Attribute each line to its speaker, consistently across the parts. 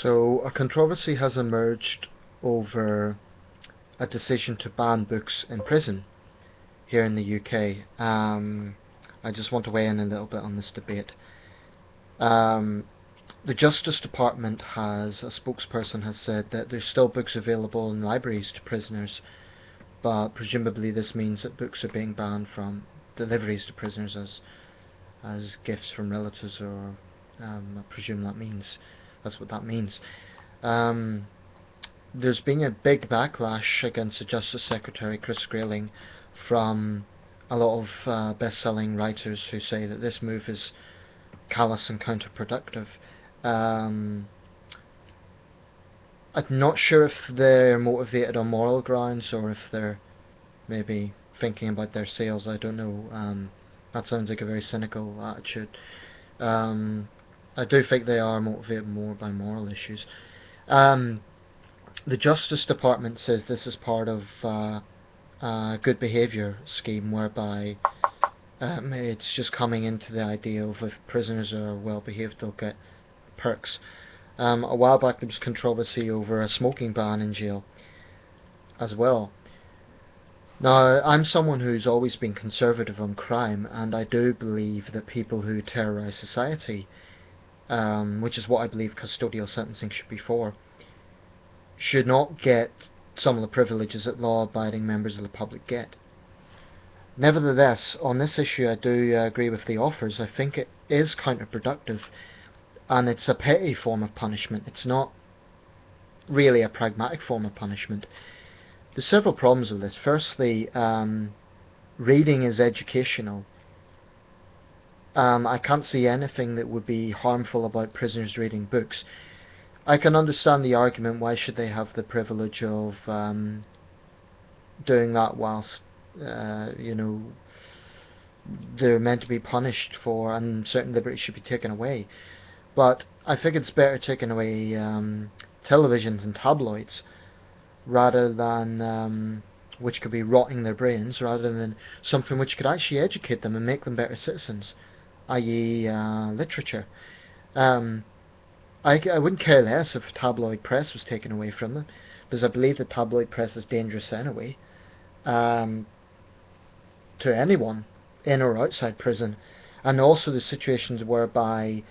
Speaker 1: So a controversy has emerged over a decision to ban books in prison here in the UK. I just want to weigh in a little bit on this debate. The Justice Department a spokesperson has said that there's still books available in libraries to prisoners, but presumably this means that books are being banned from deliveries to prisoners as gifts from relatives, or I presume that's what that means. There's been a big backlash against the Justice Secretary, Chris Grayling, from a lot of best-selling writers who say that this move is callous and counterproductive. I'm not sure if they're motivated on moral grounds or if they're maybe thinking about their sales. I don't know. That sounds like a very cynical attitude. I do think they are motivated more by moral issues. The Justice Department says this is part of a good behaviour scheme whereby it's just coming into the idea of if prisoners are well behaved they'll get perks. A while back there was controversy over a smoking ban in jail as well. Now, I'm someone who's always been conservative on crime, and I do believe that people who terrorise society, which is what I believe custodial sentencing should be for, should not get some of the privileges that law-abiding members of the public get. Nevertheless, on this issue I do agree with the authors. I think it is counterproductive, and it's a petty form of punishment. It's not really a pragmatic form of punishment. There's several problems with this. Firstly, reading is educational. I can't see anything that would be harmful about prisoners reading books. I can understand the argument, why should they have the privilege of doing that whilst they're meant to be punished for, and certain liberties should be taken away. But I think it's better taking away televisions and tabloids, rather than which could be rotting their brains, rather than something which could actually educate them and make them better citizens, i.e. literature. I wouldn't care less if tabloid press was taken away from them, because I believe the tabloid press is dangerous anyway, to anyone in or outside prison. And also the situations whereby,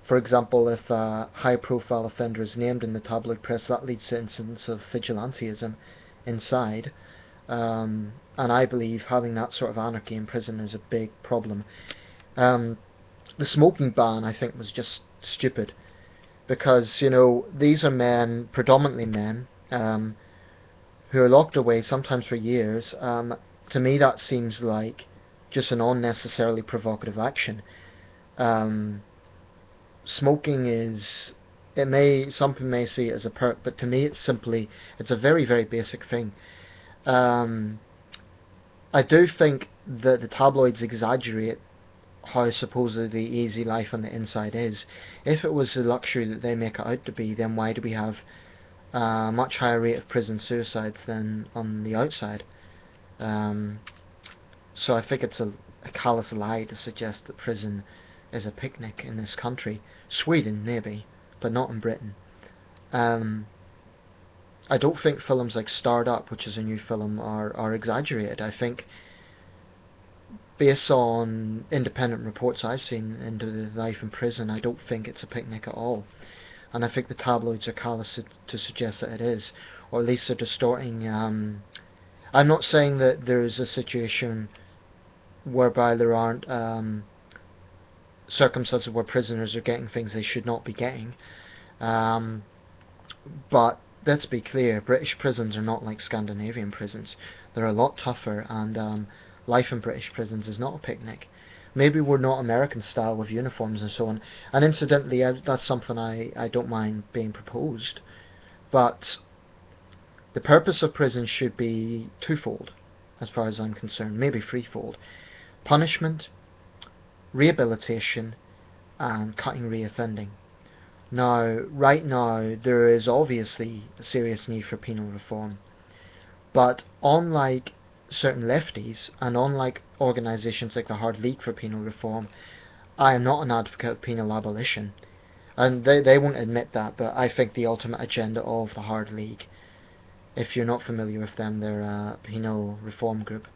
Speaker 1: for example, if a high-profile offender is named in the tabloid press, that leads to incidents of vigilantism inside. And I believe having that sort of anarchy in prison is a big problem. The smoking ban, I think, was just stupid, because these are men, predominantly men, who are locked away sometimes for years. To me that seems like just an unnecessarily provocative action. Smoking is, some people may see it as a perk, but to me it's a very, very basic thing. I do think that the tabloids exaggerate how supposedly easy life on the inside is. If it was the luxury that they make it out to be, then why do we have a much higher rate of prison suicides than on the outside? So I think it's a callous lie to suggest that prison is a picnic in this country. Sweden maybe, but not in Britain. I don't think films like Starred Up, which is a new film, are exaggerated. I think, based on independent reports I've seen into the life in prison, I don't think it's a picnic at all. And I think the tabloids are callous to suggest that it is, or at least they're distorting. I'm not saying that there's a situation whereby there aren't circumstances where prisoners are getting things they should not be getting, but let's be clear, British prisons are not like Scandinavian prisons. They're a lot tougher, and life in British prisons is not a picnic. Maybe we're not American style with uniforms and so on, and incidentally that's something I don't mind being proposed, but the purpose of prison should be twofold as far as I'm concerned, maybe threefold: punishment, rehabilitation, and cutting reoffending. Now, right now, there is obviously a serious need for penal reform, but unlike certain lefties, and unlike organisations like the Hard League for Penal Reform, I am not an advocate of penal abolition. And they won't admit that, but I think the ultimate agenda of the Hard League, if you're not familiar with them, they're a penal reform group,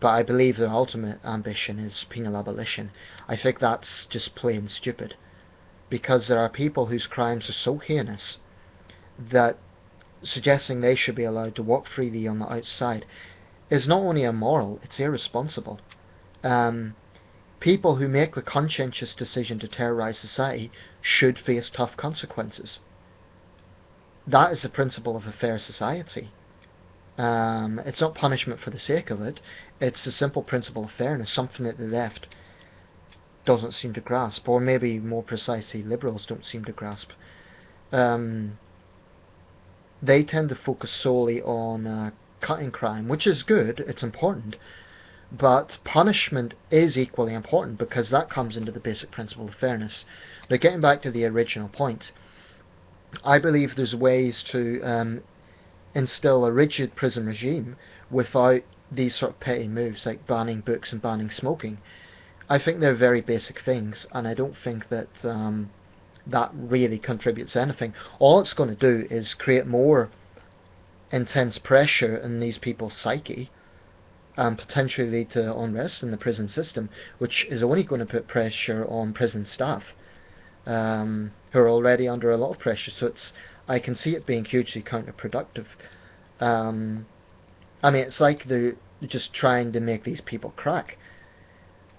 Speaker 1: but I believe their ultimate ambition is penal abolition. I think that's just plain stupid, because there are people whose crimes are so heinous that suggesting they should be allowed to walk freely on the outside is not only immoral, it's irresponsible. People who make the conscientious decision to terrorise society should face tough consequences. That is the principle of a fair society. It's not punishment for the sake of it, it's the simple principle of fairness, something that the left doesn't seem to grasp, or maybe more precisely liberals don't seem to grasp. They tend to focus solely on cutting crime, which is good, it's important, but punishment is equally important, because that comes into the basic principle of fairness. Now, getting back to the original point, I believe there's ways to instill a rigid prison regime without these sort of petty moves like banning books and banning smoking. I think they're very basic things, and I don't think that that really contributes anything. All it's going to do is create more intense pressure in these people's psyche, and potentially lead to unrest in the prison system, which is only going to put pressure on prison staff, who are already under a lot of pressure. So I can see it being hugely counterproductive. I mean, it's like they're just trying to make these people crack.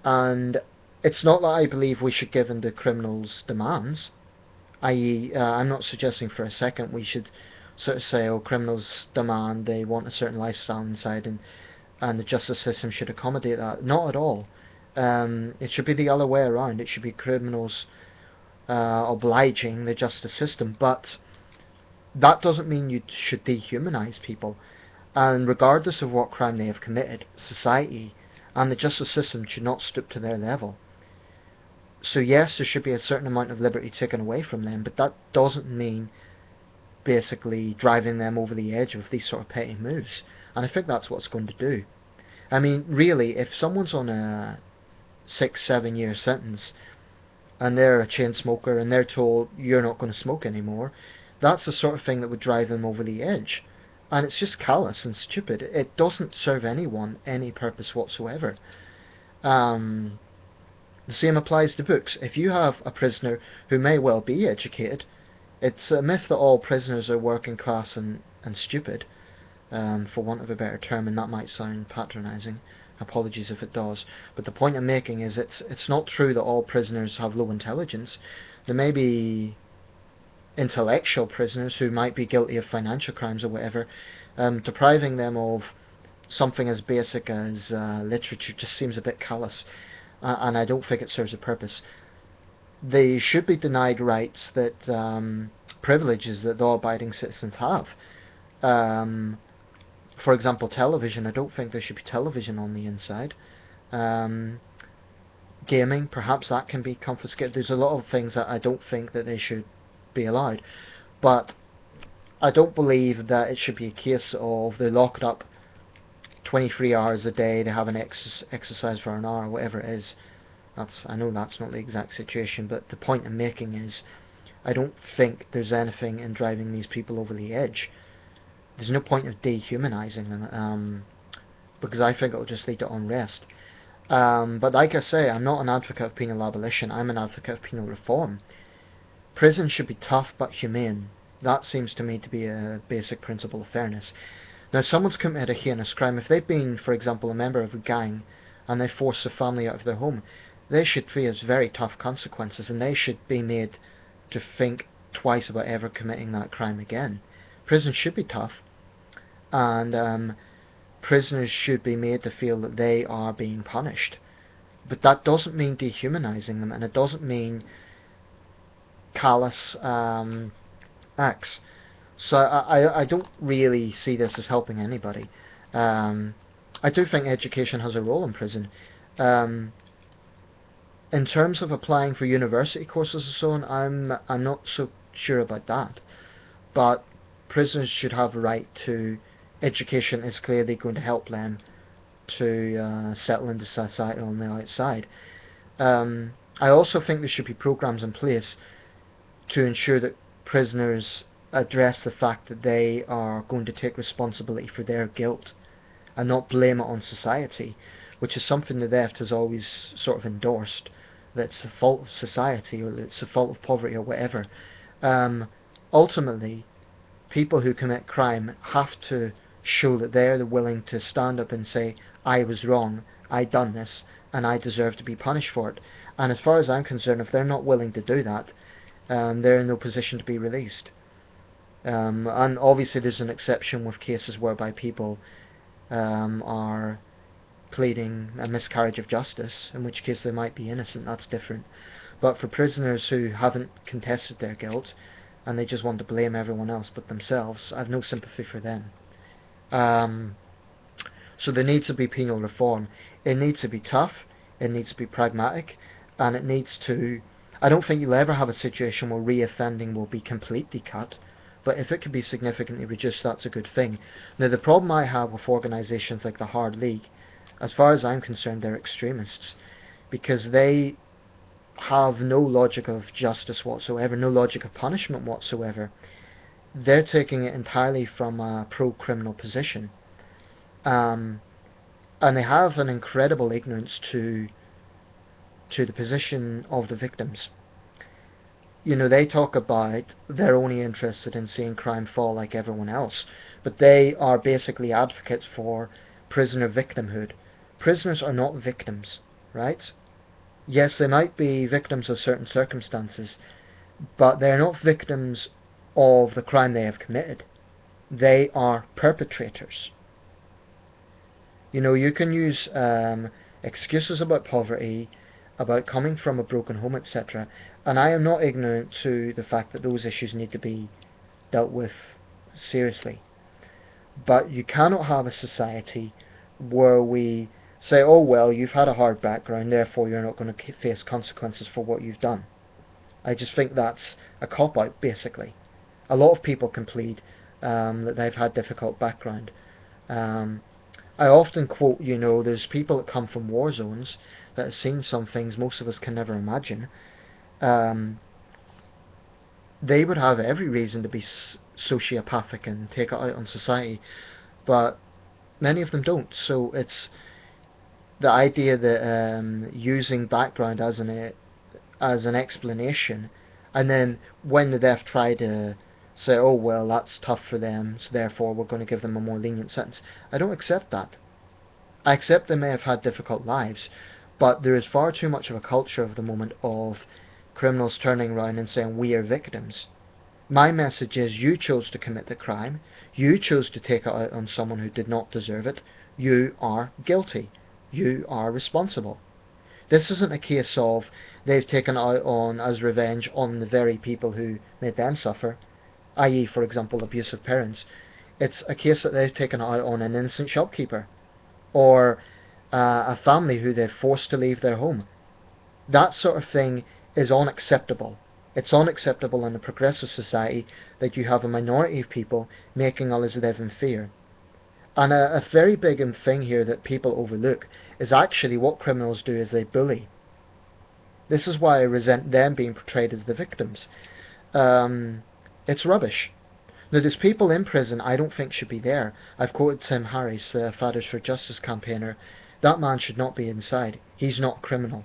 Speaker 1: And it's not that I believe we should give in to criminals' demands, i.e., I'm not suggesting for a second we should sort of say, oh, criminals demand they want a certain lifestyle inside, and the justice system should accommodate that. Not at all. It should be the other way around. It should be criminals obliging the justice system, but that doesn't mean you should dehumanise people. And regardless of what crime they have committed, society and the justice system should not stoop to their level. So yes, there should be a certain amount of liberty taken away from them, but that doesn't mean basically driving them over the edge with these sort of petty moves. And I think that's what it's going to do. I mean, really, if someone's on a 6-7 year sentence and they're a chain smoker and they're told you're not going to smoke anymore, that's the sort of thing that would drive them over the edge. And it's just callous and stupid. It doesn't serve anyone any purpose whatsoever. The same applies to books. If you have a prisoner who may well be educated, it's a myth that all prisoners are working class and stupid, for want of a better term, and that might sound patronising. Apologies if it does. But the point I'm making is it's not true that all prisoners have low intelligence. There may be intellectual prisoners who might be guilty of financial crimes or whatever. Depriving them of something as basic as literature just seems a bit callous, and I don't think it serves a purpose. They should be denied rights that privileges that law-abiding citizens have. For example, television. I don't think there should be television on the inside. Gaming, perhaps that can be confiscated. There's a lot of things that I don't think that they should be allowed, but I don't believe that it should be a case of they're locked up 23 hours a day, they have an exercise for an hour, or whatever it is. I know that's not the exact situation, but the point I'm making is I don't think there's anything in driving these people over the edge. There's no point of dehumanising them, because I think it'll just lead to unrest. But like I say, I'm not an advocate of penal abolition, I'm an advocate of penal reform. Prison should be tough but humane. That seems to me to be a basic principle of fairness. Now, if someone's committed a heinous crime, if they've been, for example, a member of a gang and they force a family out of their home, they should face very tough consequences, and they should be made to think twice about ever committing that crime again. Prison should be tough, and prisoners should be made to feel that they are being punished. But that doesn't mean dehumanising them, and it doesn't mean callous acts. So I don't really see this as helping anybody. I do think education has a role in prison. In terms of applying for university courses and so on, I'm not so sure about that. But prisoners should have a right to education. Is clearly going to help them to settle into society on the outside. I also think there should be programs in place to ensure that prisoners address the fact that they are going to take responsibility for their guilt and not blame it on society, which is something the left has always sort of endorsed, that it's the fault of society or that it's the fault of poverty or whatever. Ultimately, people who commit crime have to show that they're willing to stand up and say, I was wrong, I done this, and I deserve to be punished for it. And as far as I'm concerned, if they're not willing to do that, they're in no position to be released. And obviously there's an exception with cases whereby people are pleading a miscarriage of justice, in which case they might be innocent, that's different. But for prisoners who haven't contested their guilt, and they just want to blame everyone else but themselves, I have no sympathy for them. So there needs to be penal reform. It needs to be tough, it needs to be pragmatic, and it needs to... I don't think you'll ever have a situation where reoffending will be completely cut, but if it can be significantly reduced, that's a good thing. Now, the problem I have with organisations like the Hard League, as far as I'm concerned, they're extremists, because they have no logic of justice whatsoever, no logic of punishment whatsoever. They're taking it entirely from a pro-criminal position. And they have an incredible ignorance to the position of the victims. You know, they talk about they're only interested in seeing crime fall like everyone else, but they are basically advocates for prisoner victimhood. Prisoners are not victims, right? Yes, they might be victims of certain circumstances, but they're not victims of the crime they have committed. They are perpetrators. You know, you can use excuses about poverty, about coming from a broken home, etc. And I am not ignorant to the fact that those issues need to be dealt with seriously. But you cannot have a society where we say, oh well, you've had a hard background, therefore you're not going to face consequences for what you've done. I just think that's a cop-out, basically. A lot of people can plead that they've had difficult background. I often quote, you know, there's people that come from war zones that have seen some things most of us can never imagine. They would have every reason to be sociopathic and take it out on society, but many of them don't. So it's the idea that using background as an explanation, and then when the deaf try to say, oh well, that's tough for them, so therefore we're going to give them a more lenient sentence. I don't accept that. I accept they may have had difficult lives, but there is far too much of a culture of the moment of criminals turning around and saying we are victims. My message is, you chose to commit the crime, you chose to take it out on someone who did not deserve it, you are guilty, you are responsible. This isn't a case of they've taken it out on as revenge on the very people who made them suffer, i.e. for example abusive parents. It's a case that they've taken it out on an innocent shopkeeper, or a family who they've forced to leave their home. That sort of thing is unacceptable. It's unacceptable in a progressive society that you have a minority of people making others live in fear. And a very big thing here that people overlook is actually what criminals do is they bully. This is why I resent them being portrayed as the victims. It's rubbish. Now, there's people in prison I don't think should be there. I've quoted Tim Harris, the Fathers for Justice campaigner. That man should not be inside. He's not criminal.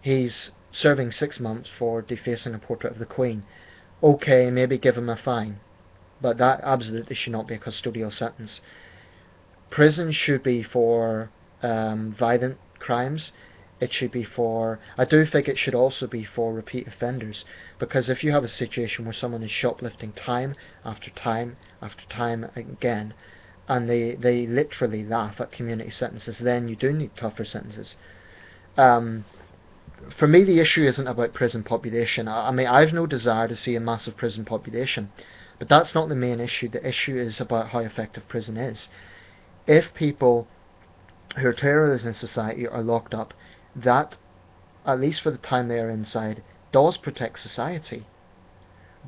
Speaker 1: He's serving 6 months for defacing a portrait of the Queen. Okay, maybe give him a fine, but that absolutely should not be a custodial sentence. Prison should be for violent crimes. It should be for... I do think it should also be for repeat offenders, because if you have a situation where someone is shoplifting time after time after time again, and they literally laugh at community sentences, then you do need tougher sentences. For me, the issue isn't about prison population. I mean, I've no desire to see a massive prison population, but that's not the main issue. The issue is about how effective prison is. If people who are terrorists in society are locked up, that, at least for the time they are inside, does protect society.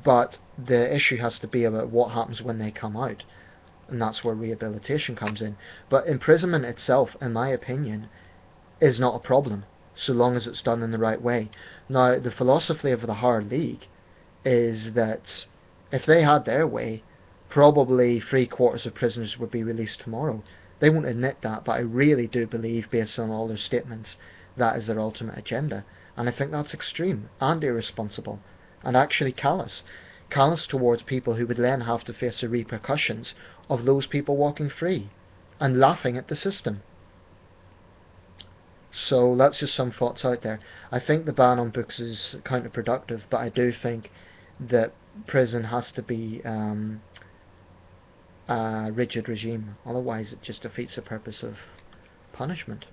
Speaker 1: But the issue has to be about what happens when they come out, and that's where rehabilitation comes in. But imprisonment itself, in my opinion, is not a problem. so long as it's done in the right way. Now, the philosophy of the higher league is that if they had their way, probably 3/4 of prisoners would be released tomorrow. They won't admit that, but I really do believe, based on all their statements, that is their ultimate agenda. And I think that's extreme and irresponsible, and actually callous. Callous towards people who would then have to face the repercussions of those people walking free, and laughing at the system. So that's just some thoughts out there. I think the ban on books is counterproductive, but I do think that prison has to be a rigid regime, otherwise it just defeats the purpose of punishment.